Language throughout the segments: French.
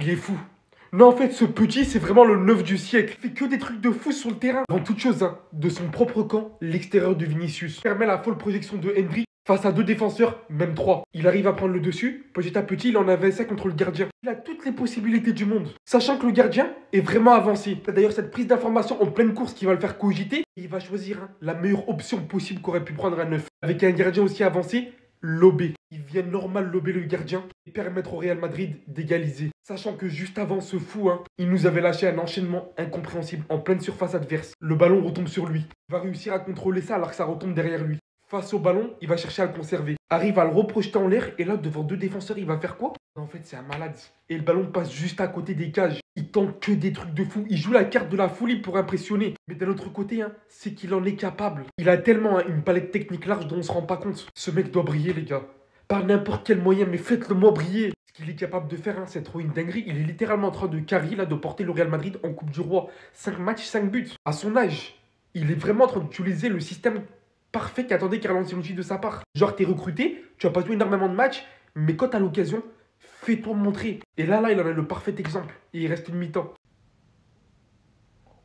Il est fou. Non, en fait, ce petit, c'est vraiment le neuf du siècle. Il fait que des trucs de fou sur le terrain. Avant toute chose, hein, de son propre camp, l'extérieur de Vinicius permet la folle projection de Hendrik face à deux défenseurs, même trois. Il arrive à prendre le dessus. Petit à petit, il en avait ça contre le gardien. Il a toutes les possibilités du monde. Sachant que le gardien est vraiment avancé. C'est d'ailleurs cette prise d'information en pleine course qui va le faire cogiter. Et il va choisir la meilleure option possible qu'aurait pu prendre un neuf. Avec un gardien aussi avancé, lober. Il vient normal lober le gardien et permettre au Real Madrid d'égaliser. Sachant que juste avant ce fou, il nous avait lâché un enchaînement incompréhensible en pleine surface adverse. Le ballon retombe sur lui. Il va réussir à contrôler ça alors que ça retombe derrière lui. Face au ballon, il va chercher à le conserver. Arrive à le reprojeter en l'air et là, devant deux défenseurs, il va faire quoi? En fait, c'est un malade. Et le ballon passe juste à côté des cages. Il tente que des trucs de fou. Il joue la carte de la folie pour impressionner. Mais d'un autre côté, c'est qu'il en est capable. Il a tellement une palette technique large dont on se rend pas compte. Ce mec doit briller, les gars. Par n'importe quel moyen, mais faites-le moi briller. Ce qu'il est capable de faire, c'est trop une dinguerie. Il est littéralement en train de carry, là, de porter le Real Madrid en Coupe du Roi. 5 matchs, 5 buts. À son âge, il est vraiment en train d'utiliser le système parfait qu'attendait Carlo Ancelotti de sa part. Genre, t'es recruté, tu vas pas joué énormément de matchs, mais quand t'as l'occasion, fais-toi montrer. Et là, il en a le parfait exemple. Et il reste une mi-temps.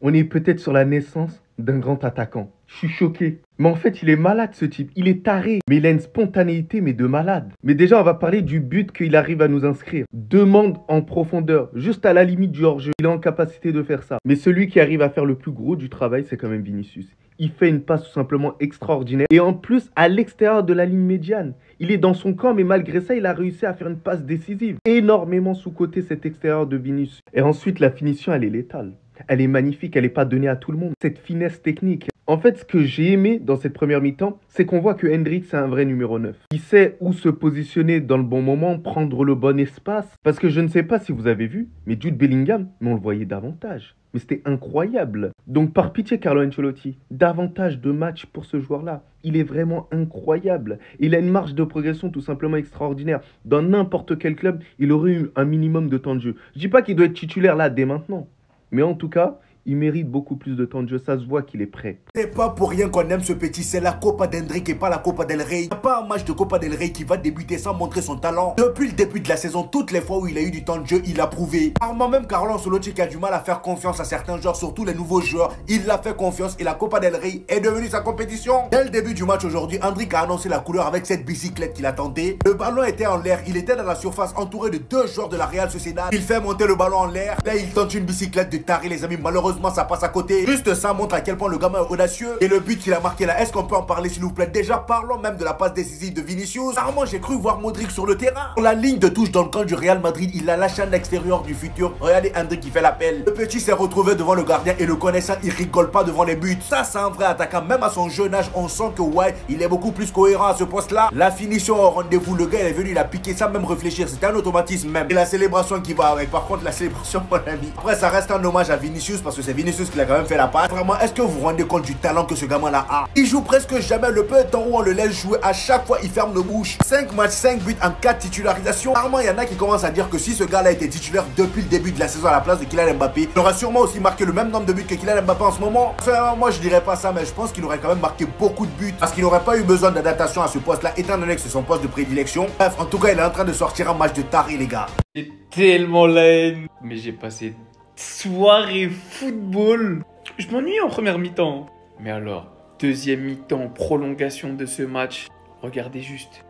On est peut-être sur la naissance d'un grand attaquant. Je suis choqué. Mais en fait, il est malade ce type. Il est taré. Mais il a une spontanéité, mais de malade. Mais déjà, on va parler du but qu'il arrive à nous inscrire. Demande en profondeur, juste à la limite du hors-jeu. Il est en capacité de faire ça. Mais celui qui arrive à faire le plus gros du travail, c'est quand même Vinicius. Il fait une passe tout simplement extraordinaire. Et en plus, à l'extérieur de la ligne médiane. Il est dans son camp, mais malgré ça, il a réussi à faire une passe décisive. Énormément sous-côté cet extérieur de Vinicius. Et ensuite, la finition, elle est létale. Elle est magnifique, elle n'est pas donnée à tout le monde. Cette finesse technique. En fait, ce que j'ai aimé dans cette première mi-temps, c'est qu'on voit que Hendrik, c'est un vrai numéro 9. Il sait où se positionner dans le bon moment, prendre le bon espace. Parce que je ne sais pas si vous avez vu, mais Jude Bellingham, mais on le voyait davantage. Mais c'était incroyable. Donc par pitié, Carlo Ancelotti, davantage de matchs pour ce joueur-là. Il est vraiment incroyable. Il a une marge de progression tout simplement extraordinaire. Dans n'importe quel club, il aurait eu un minimum de temps de jeu. Je dis pas qu'il doit être titulaire là dès maintenant. Mais en tout cas, il mérite beaucoup plus de temps de jeu. Ça se voit qu'il est prêt. C'est pas pour rien qu'on aime ce petit. C'est la Copa d'Hendrik et pas la Copa del Rey. Il n'y a pas un match de Copa del Rey qui va débuter sans montrer son talent. Depuis le début de la saison, toutes les fois où il a eu du temps de jeu, il a prouvé. Rarement même Carlo Ancelotti qui a du mal à faire confiance à certains joueurs, surtout les nouveaux joueurs, il l'a fait confiance et la Copa del Rey est devenue sa compétition. Dès le début du match aujourd'hui, Hendrik a annoncé la couleur avec cette bicyclette qu'il a tenté. Le ballon était en l'air, il était dans la surface entouré de deux joueurs de la Real Sociedad. Il fait monter le ballon en l'air. Là, il tente une bicyclette de taré, les amis. Malheureusement, ça passe à côté. Juste ça montre à quel point le gamin est audacieux. Et le but qu'il a marqué là, est-ce qu'on peut en parler s'il vous plaît? Déjà, parlons même de la passe décisive de Vinicius. Rarement j'ai cru voir Modric sur le terrain. Sur la ligne de touche dans le camp du Real Madrid, il a lâché à l'extérieur du futur. Regardez Hendrik qui fait l'appel. Le petit s'est retrouvé devant le gardien et le connaissant, il rigole pas devant les buts. Ça, c'est un vrai attaquant. Même à son jeune âge, on sent que ouais, il est beaucoup plus cohérent à ce poste-là. La finition au rendez-vous, le gars il est venu, il a piqué sans même réfléchir. C'était un automatisme même. Et la célébration qui va avec. Par contre, la célébration, mon ami. Après, ça reste un hommage à Vinicius parce que c'est Vinicius qui l'a quand même fait la passe. Vraiment, est-ce que vous vous rendez compte du talent que ce gamin-là a? Il joue presque jamais. Le peu de temps où on le laisse jouer, à chaque fois, il ferme nos bouches. 5 matchs, 5 buts en 4 titularisations. Rarement, il y en a qui commencent à dire que si ce gars-là était titulaire depuis le début de la saison à la place de Kylian Mbappé, il aurait sûrement aussi marqué le même nombre de buts que Kylian Mbappé en ce moment. Enfin, moi, je dirais pas ça, mais je pense qu'il aurait quand même marqué beaucoup de buts parce qu'il n'aurait pas eu besoin d'adaptation à ce poste-là, étant donné que c'est son poste de prédilection. Bref, en tout cas, il est en train de sortir un match de taré, les gars. J'ai tellement la haine. Mais j'ai passé soirée football. Je m'ennuie en première mi-temps. Mais alors, deuxième mi-temps, prolongation de ce match. Regardez juste.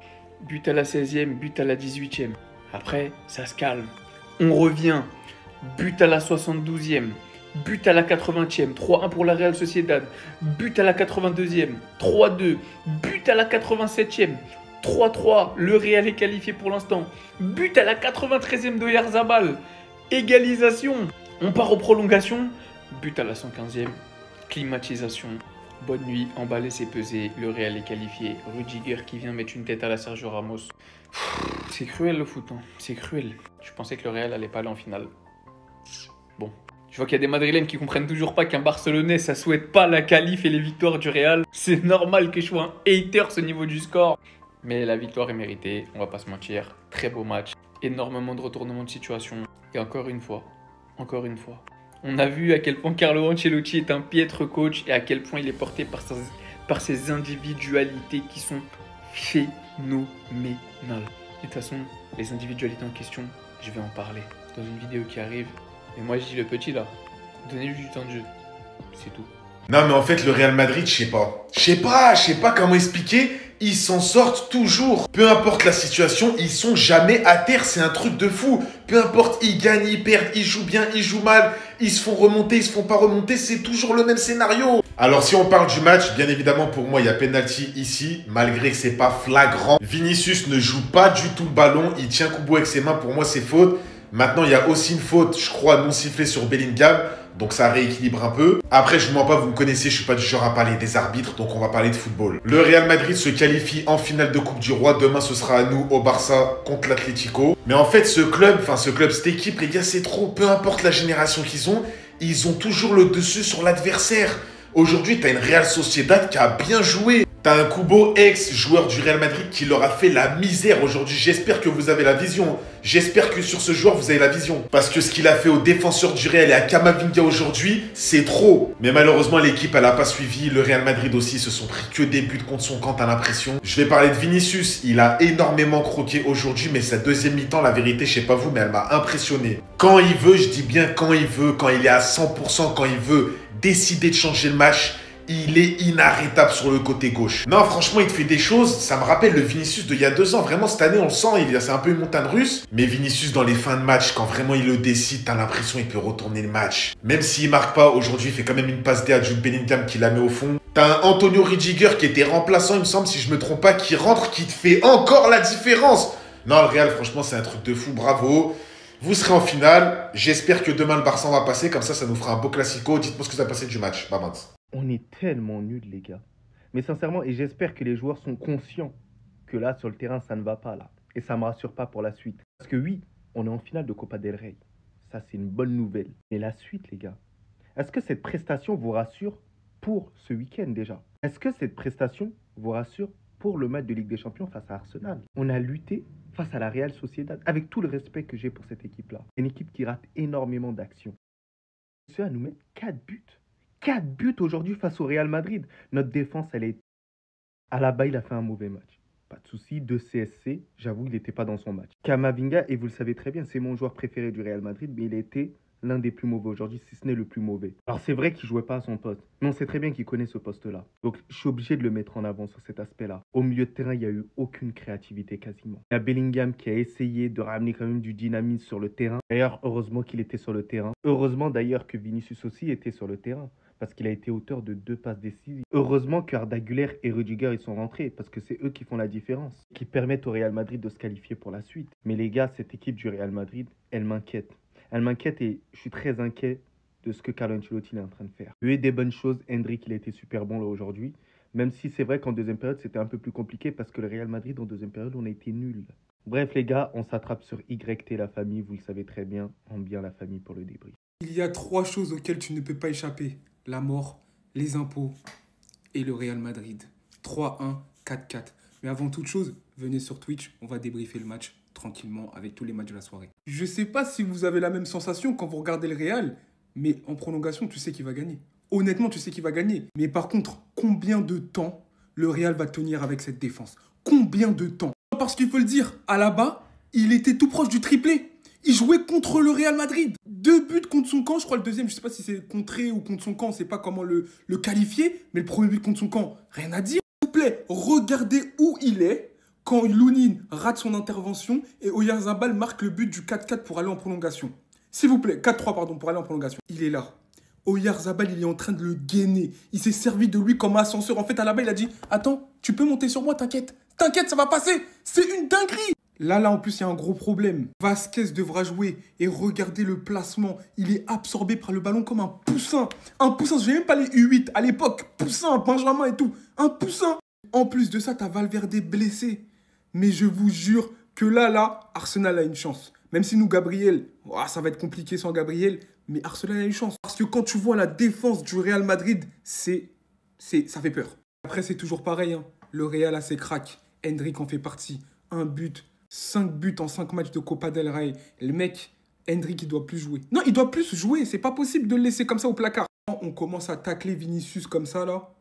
But à la 16e, but à la 18e. Après, ça se calme. On revient. But à la 72e. But à la 80e. 3-1 pour la Real Sociedad. But à la 82e. 3-2. But à la 87e. 3-3. Le Real est qualifié pour l'instant. But à la 93e de Yarzabal. Égalisation. On part aux prolongations. But à la 115e. Climatisation. Bonne nuit, emballé c'est pesé, le Real est qualifié. Rudiger qui vient mettre une tête à la Sergio Ramos. C'est cruel le foot, hein. C'est cruel. Je pensais que le Real allait pas aller en finale. Bon. Je vois qu'il y a des Madrilènes qui comprennent toujours pas qu'un Barcelonais, ça souhaite pas la qualif et les victoires du Real. C'est normal que je sois un hater au niveau du score. Mais la victoire est méritée, on va pas se mentir. Très beau match, énormément de retournements de situation. Et encore une fois, on a vu à quel point Carlo Ancelotti est un piètre coach et à quel point il est porté par ses individualités qui sont phénoménales. Et de toute façon, les individualités en question, je vais en parler. dans une vidéo qui arrive. Et moi, je dis le petit là, donnez-lui du temps de jeu. C'est tout. Non, mais en fait, le Real Madrid, je sais pas comment expliquer. Ils s'en sortent toujours. Peu importe la situation, ils sont jamais à terre. C'est un truc de fou. Peu importe, ils gagnent, ils perdent, ils jouent bien, ils jouent mal. Ils se font remonter, ils se font pas remonter. C'est toujours le même scénario. Alors, si on parle du match, bien évidemment, pour moi, il y a penalty ici. Malgré que c'est pas flagrant. Vinicius ne joue pas du tout le ballon. Il tient Kubo avec ses mains. Pour moi, c'est faute. Maintenant, il y a aussi une faute, je crois, non sifflée sur Bellingham. Donc ça rééquilibre un peu. Après, je ne mens pas, vous me connaissez, je suis pas du genre à parler des arbitres, donc on va parler de football. Le Real Madrid se qualifie en finale de Coupe du Roi. Demain, ce sera à nous, au Barça, contre l'Atlético. Mais en fait, ce club, cette équipe, les gars, c'est trop. Peu importe la génération qu'ils ont, ils ont toujours le dessus sur l'adversaire. Aujourd'hui, tu as une Real Sociedad qui a bien joué. T'as un Kubo, ex-joueur du Real Madrid, qui leur a fait la misère aujourd'hui. J'espère que vous avez la vision. J'espère que sur ce joueur, vous avez la vision. Parce que ce qu'il a fait aux défenseurs du Real et à Camavinga aujourd'hui, c'est trop. Mais malheureusement, l'équipe, elle n'a pas suivi. Le Real Madrid aussi se sont pris que des buts contre son camp, t'as l'impression. Je vais parler de Vinicius. Il a énormément croqué aujourd'hui, mais sa deuxième mi-temps, la vérité, je sais pas vous, mais elle m'a impressionné. Quand il veut, je dis bien quand il veut, quand il est à 100%, quand il veut décider de changer le match, il est inarrêtable sur le côté gauche. Non, franchement, il te fait des choses. Ça me rappelle le Vinicius d'il y a 2 ans. Vraiment, cette année, on le sent. C'est un peu une montagne russe. Mais Vinicius, dans les fins de match, quand vraiment il le décide, t'as l'impression qu'il peut retourner le match. Même s'il marque pas, aujourd'hui, il fait quand même une passe D à Jude Bellingham qui la met au fond. T'as un Antonio Rudiger qui était remplaçant, il me semble, si je me trompe pas, qui rentre, qui te fait encore la différence. Non, le Real, franchement, c'est un truc de fou. Bravo. Vous serez en finale. J'espère que demain, le Barça va passer. Comme ça nous fera un beau classico. Dites-moi ce que vous avez passé du match. Bye, Max. On est tellement nuls, les gars. Mais sincèrement, et j'espère que les joueurs sont conscients que là, sur le terrain, ça ne va pas, là. Et ça ne me rassure pas pour la suite. Parce que oui, on est en finale de Copa del Rey. Ça, c'est une bonne nouvelle. Mais la suite, les gars, est-ce que cette prestation vous rassure pour ce week-end déjà? Est-ce que cette prestation vous rassure pour le match de Ligue des Champions face à Arsenal? On a lutté face à la Real Sociedad, avec tout le respect que j'ai pour cette équipe-là. Une équipe qui rate énormément d'actions. C'est à nous mettre 4 buts. 4 buts aujourd'hui face au Real Madrid. Notre défense, elle est... Alaba, il a fait un mauvais match. Pas de souci, 2 CSC. J'avoue, il n'était pas dans son match. Camavinga, et vous le savez très bien, c'est mon joueur préféré du Real Madrid, mais il était l'un des plus mauvais aujourd'hui, si ce n'est le plus mauvais. Alors c'est vrai qu'il ne jouait pas à son poste, mais on sait très bien qu'il connaît ce poste-là. Donc je suis obligé de le mettre en avant sur cet aspect-là. Au milieu de terrain, il n'y a eu aucune créativité quasiment. Il y a Bellingham qui a essayé de ramener quand même du dynamisme sur le terrain. D'ailleurs, heureusement qu'il était sur le terrain. Heureusement d'ailleurs que Vinicius aussi était sur le terrain, parce qu'il a été auteur de 2 passes décisives. Heureusement que Arda Güler et Rudiger ils sont rentrés, parce que c'est eux qui font la différence, qui permettent au Real Madrid de se qualifier pour la suite. Mais les gars, cette équipe du Real Madrid, elle m'inquiète. Elle m'inquiète et je suis très inquiet de ce que Carlo Ancelotti est en train de faire. Il y a eu des bonnes choses. Hendrick, il a été super bon là aujourd'hui. Même si c'est vrai qu'en deuxième période, c'était un peu plus compliqué parce que le Real Madrid, en deuxième période, on a été nuls. Bref, les gars, on s'attrape sur YT la famille. Vous le savez très bien. En bien la famille pour le débrief. Il y a 3 choses auxquelles tu ne peux pas échapper. La mort, les impôts et le Real Madrid. 3-1, 4-4. Mais avant toute chose, venez sur Twitch, on va débriefer le match tranquillement avec tous les matchs de la soirée. Je ne sais pas si vous avez la même sensation quand vous regardez le Real, mais en prolongation, tu sais qu'il va gagner. Honnêtement, tu sais qu'il va gagner. Mais par contre, combien de temps le Real va tenir avec cette défense? Combien de temps? Parce qu'il faut le dire, Alaba, il était tout proche du triplé. Il jouait contre le Real Madrid. 2 buts contre son camp. Je crois le deuxième, je ne sais pas si c'est contré ou contre son camp. On ne sait pas comment le qualifier. Mais le premier but contre son camp, rien à dire. S'il vous plaît, regardez où il est quand Lunin rate son intervention et Oyarzabal marque le but du 4-4 pour aller en prolongation. S'il vous plaît, 4-3 pardon, pour aller en prolongation. Il est là. Oyarzabal, il est en train de le gainer. Il s'est servi de lui comme ascenseur. En fait, Alaba, il a dit « Attends, tu peux monter sur moi, t'inquiète. T'inquiète, ça va passer. C'est une dinguerie !» Là, en plus, il y a un gros problème. Vasquez devra jouer et regardez le placement. Il est absorbé par le ballon comme un poussin. Un poussin, je n'ai même pas les U8 à l'époque. Poussin, Benjamin et tout. Un poussin. En plus de ça, t'as Valverde blessé. Mais je vous jure que là, Arsenal a une chance. Même si nous, Gabriel, ça va être compliqué sans Gabriel, mais Arsenal a une chance. Parce que quand tu vois la défense du Real Madrid, ça fait peur. Après, c'est toujours pareil. Hein. Le Real a ses cracks. Hendrick en fait partie. 1 but, 5 buts en 5 matchs de Copa del Rey. Le mec, Hendrick, il doit plus jouer. Non, il doit plus jouer. C'est pas possible de le laisser comme ça au placard. Quand on commence à tacler Vinicius comme ça, là,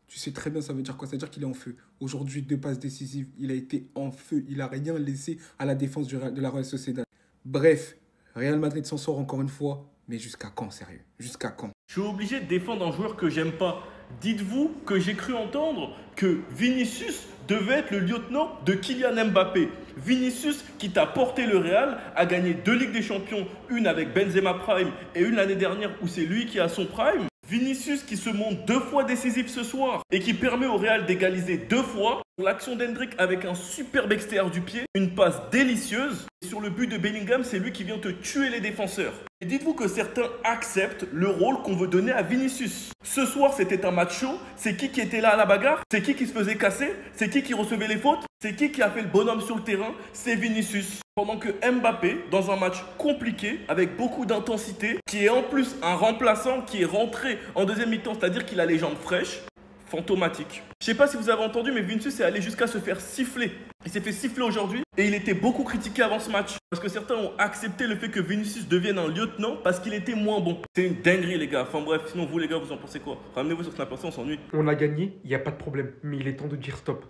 tu sais très bien ça veut dire quoi. Ça veut dire qu'il est en feu. Aujourd'hui, 2 passes décisives. Il a été en feu. Il n'a rien laissé à la défense de la Real Sociedad. Bref, Real Madrid s'en sort encore une fois, mais jusqu'à quand, sérieux? Jusqu'à quand? Je suis obligé de défendre un joueur que j'aime pas. Dites-vous que j'ai cru entendre que Vinicius devait être le lieutenant de Kylian Mbappé. Vinicius, qui t'a porté le Real, a gagné 2 Ligues des Champions, une avec Benzema Prime et une l'année dernière où c'est lui qui a son prime. Vinicius qui se montre 2 fois décisif ce soir et qui permet au Real d'égaliser 2 fois. L'action d'Hendrick avec un superbe extérieur du pied, une passe délicieuse. Et sur le but de Bellingham, c'est lui qui vient te tuer les défenseurs. Et dites-vous que certains acceptent le rôle qu'on veut donner à Vinicius. Ce soir, c'était un match chaud. C'est qui était là à la bagarre? C'est qui se faisait casser? C'est qui recevait les fautes? C'est qui a fait le bonhomme sur le terrain? C'est Vinicius. Pendant que Mbappé, dans un match compliqué, avec beaucoup d'intensité, qui est en plus un remplaçant qui est rentré en deuxième mi-temps, c'est-à-dire qu'il a les jambes fraîches, fantomatique. Je sais pas si vous avez entendu, mais Vinicius est allé jusqu'à se faire siffler. Il s'est fait siffler aujourd'hui et il était beaucoup critiqué avant ce match. Parce que certains ont accepté le fait que Vinicius devienne un lieutenant parce qu'il était moins bon. C'est une dinguerie les gars. Enfin bref, sinon vous les gars, vous en pensez quoi? Ramenez-vous sur Snapchat, on s'ennuie. On a gagné, il n'y a pas de problème. Mais il est temps de dire stop.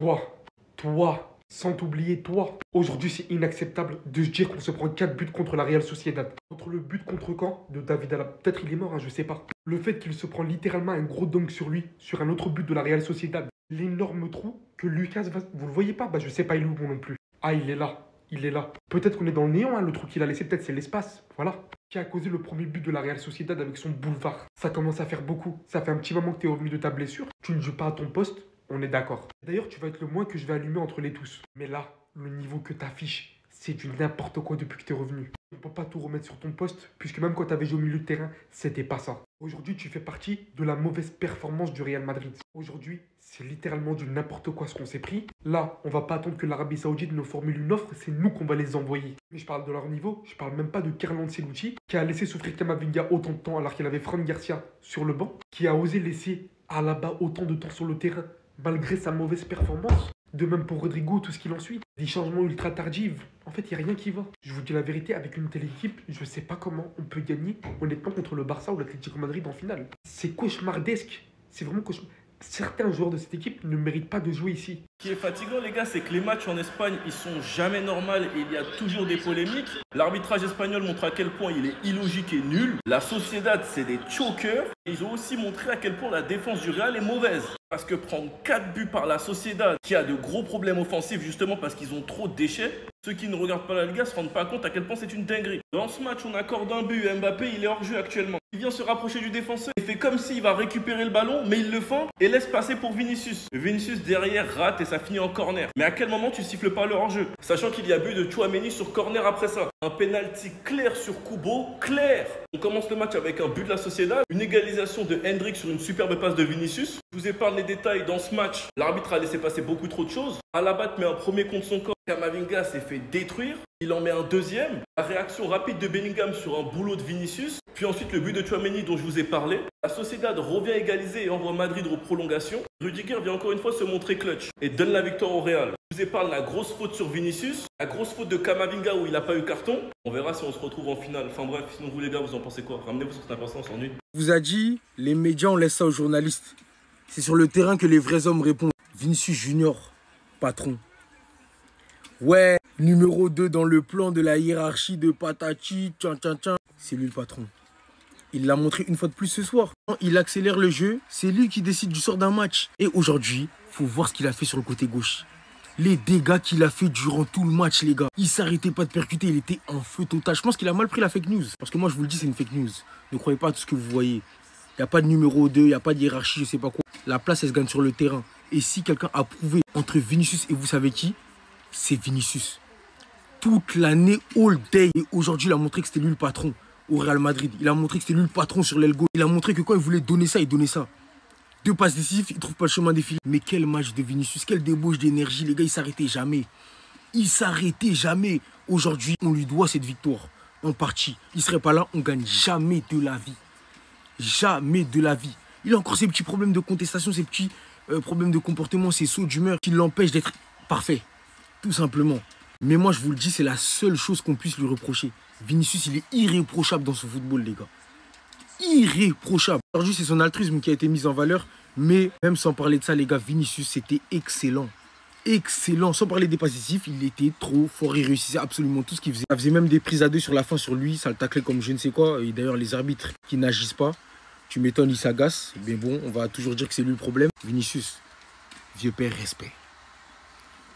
Toi, sans t'oublier, toi. Aujourd'hui, c'est inacceptable de se dire qu'on se prend 4 buts contre la Real Sociedad. Contre le but contre camp de David Alaba. Peut-être il est mort, hein, je sais pas. Le fait qu'il se prend littéralement un gros dunk sur lui, sur un autre but de la Real Sociedad. L'énorme trou que Lucas va... Vous le voyez pas? Bah je sais pas, il est où bon non plus. Ah, il est là. Il est là. Peut-être qu'on est dans le néant, hein, le trou qu'il a laissé, peut-être c'est l'espace. Voilà. Qui a causé le premier but de la Real Sociedad avec son boulevard. Ça commence à faire beaucoup. Ça fait un petit moment que tu es revenu de ta blessure. Tu ne joues pas à ton poste. On est d'accord. D'ailleurs, tu vas être le moins que je vais allumer entre les tous. Mais là, le niveau que tu affiches, c'est du n'importe quoi depuis que tu es revenu. On ne peut pas tout remettre sur ton poste, puisque même quand tu avais joué au milieu de terrain, c'était pas ça. Aujourd'hui, tu fais partie de la mauvaise performance du Real Madrid. Aujourd'hui, c'est littéralement du n'importe quoi ce qu'on s'est pris. Là, on va pas attendre que l'Arabie Saoudite nous formule une offre, c'est nous qu'on va les envoyer. Mais je parle de leur niveau, je parle même pas de Carlo Ancelotti, qui a laissé souffrir Camavinga autant de temps alors qu'il avait Fran Garcia sur le banc, qui a osé laisser Alaba autant de temps sur le terrain, malgré sa mauvaise performance. De même pour Rodrigo, tout ce qu'il en suit. Des changements ultra tardifs. En fait, il n'y a rien qui va. Je vous dis la vérité, avec une telle équipe, je ne sais pas comment on peut gagner, honnêtement, contre le Barça ou l'Atlético Madrid en finale. C'est cauchemardesque. C'est vraiment cauchemardesque. Certains joueurs de cette équipe ne méritent pas de jouer ici. Ce qui est fatigant les gars, c'est que les matchs en Espagne, ils sont jamais normaux et il y a toujours des polémiques. L'arbitrage espagnol montre à quel point il est illogique et nul. La Sociedad, c'est des chokers. Et ils ont aussi montré à quel point la défense du Real est mauvaise. Parce que prendre 4 buts par la Sociedad, qui a de gros problèmes offensifs justement parce qu'ils ont trop de déchets, ceux qui ne regardent pas la Liga ne se rendent pas compte à quel point c'est une dinguerie. Dans ce match, on accorde un but, Mbappé, il est hors jeu actuellement. Il vient se rapprocher du défenseur, il fait comme s'il va récupérer le ballon, mais il le feint et laisse passer pour Vinicius. Vinicius derrière rate et ça finit en corner. Mais à quel moment tu siffles pas le hors-jeu? Sachant qu'il y a but de Tchouaméni sur corner après ça. Un penalty clair sur Kubo, clair. On commence le match avec un but de la Sociedad, une égalisation de Hendrick sur une superbe passe de Vinicius. Je vous épargne les détails dans ce match. L'arbitre a laissé passer beaucoup trop de choses. Alaba met un premier contre son corps. Camavinga s'est fait détruire. Il en met un deuxième. La réaction rapide de Bellingham sur un boulot de Vinicius. Puis ensuite le but de Tchouaméni dont je vous ai parlé. La Sociedad revient égaliser et envoie Madrid aux prolongations. Rudiger vient encore une fois se montrer clutch et donne la victoire au Real. Je vous épargne la grosse faute sur Vinicius. La grosse faute de Camavinga où il n'a pas eu carton. On verra si on se retrouve en finale. Enfin bref, sinon vous les gars, vous en pensez quoi? Ramenez-vous sur Snapchat, on s'ennuie. Vous a dit, les médias, on laisse ça aux journalistes. C'est sur le terrain que les vrais hommes répondent. Vinicius Junior, patron. Ouais, numéro 2 dans le plan de la hiérarchie de patati, c'est lui le patron. Il l'a montré une fois de plus ce soir. Il accélère le jeu, c'est lui qui décide du sort d'un match. Et aujourd'hui, faut voir ce qu'il a fait sur le côté gauche. Les dégâts qu'il a fait durant tout le match, les gars. Il s'arrêtait pas de percuter, il était en feu total. Je pense qu'il a mal pris la fake news. Parce que moi, je vous le dis, c'est une fake news. Ne croyez pas à tout ce que vous voyez. Il n'y a pas de numéro 2, il n'y a pas de hiérarchie, je sais pas quoi. La place, elle se gagne sur le terrain. Et si quelqu'un a prouvé entre Vinicius et vous savez qui, c'est Vinicius. Toute l'année, all day. Et aujourd'hui, il a montré que c'était lui le patron au Real Madrid. Il a montré que c'était lui le patron sur l'aile gauche. Il a montré que quand il voulait donner ça, il donnait ça. 2 passes décisives, il ne trouve pas le chemin défilé. Mais quel match de Vinicius, quelle débauche d'énergie. Les gars, il s'arrêtait jamais. Il s'arrêtait jamais. Aujourd'hui, on lui doit cette victoire. En partie. Il ne serait pas là, on ne gagne jamais de la vie. Jamais de la vie. Il a encore ses petits problèmes de contestation, ses petits problèmes de comportement, ses sauts d'humeur qui l'empêchent d'être parfait. Tout simplement. Mais moi, je vous le dis, c'est la seule chose qu'on puisse lui reprocher. Vinicius, il est irréprochable dans ce football, les gars. Irréprochable. Aujourd'hui, c'est son altruisme qui a été mis en valeur. Mais même sans parler de ça, les gars, Vinicius, c'était excellent. excellent. Sans parler des passes décisives, il était trop fort. Il réussissait absolument tout ce qu'il faisait. Il faisait même des prises à deux sur la fin sur lui. Ça le taclait comme je ne sais quoi. Et d'ailleurs, les arbitres qui n'agissent pas, tu m'étonnes, ils s'agacent. Mais bon, on va toujours dire que c'est lui le problème. Vinicius, vieux père, respect.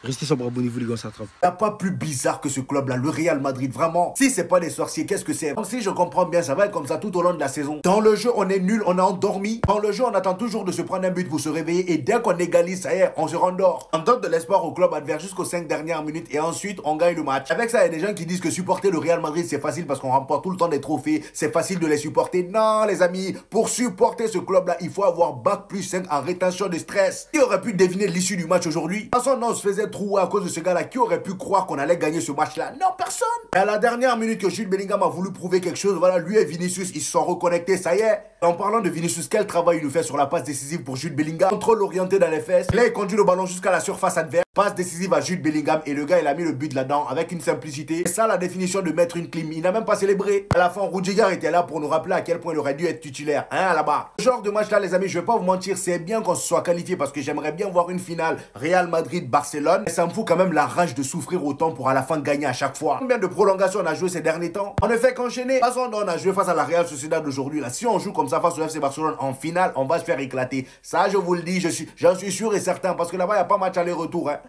Restez sobre, abonnez-vous les gars, ça attrape. Il n'y a pas plus bizarre que ce club-là, le Real Madrid, vraiment. Si c'est pas des sorciers, qu'est-ce que c'est? Donc si je comprends bien, ça va être comme ça tout au long de la saison. Dans le jeu, on est nul, on a endormi. Dans le jeu, on attend toujours de se prendre un but pour se réveiller. Et dès qu'on égalise, ça y est, on se rendort. On donne de l'espoir au club adverse jusqu'aux 5 dernières minutes. Et ensuite, on gagne le match. Avec ça, il y a des gens qui disent que supporter le Real Madrid, c'est facile parce qu'on remporte tout le temps des trophées. C'est facile de les supporter. Non, les amis, pour supporter ce club-là, il faut avoir bac plus 5 en rétention de stress. Qui aurait pu deviner l'issue du match aujourd'hui? De toute façon, non, on se faisait trouer à cause de ce gars-là. Qui aurait pu croire qu'on allait gagner ce match-là? Non, personne. Et à la dernière minute que Jude Bellingham a voulu prouver quelque chose, voilà, lui et Vinicius, ils se sont reconnectés, ça y est. Et en parlant de Vinicius, quel travail il nous fait sur la passe décisive pour Jude Bellingham. Contrôle orienté dans les fesses. Là, il conduit le ballon jusqu'à la surface adverse. Passe décisive à Jude Bellingham et le gars il a mis le but là-dedans avec une simplicité. C'est ça la définition de mettre une clim. Il n'a même pas célébré. À la fin, Rudiger était là pour nous rappeler à quel point il aurait dû être titulaire. Hein, là-bas. Ce genre de match là, les amis, je vais pas vous mentir, c'est bien qu'on se soit qualifié parce que j'aimerais bien voir une finale Real Madrid-Barcelone. Mais ça me fout quand même la rage de souffrir autant pour à la fin gagner à chaque fois. Combien de prolongations on a joué ces derniers temps? On ne fait qu'enchaîner. De toute façon, on a joué face à la Real Sociedad aujourd'hui. Là, si on joue comme ça face au FC Barcelone en finale, on va se faire éclater. Ça, je vous le dis, j'en suis sûr et certain parce que là-bas, il n'y a pas match aller-retour. Hein.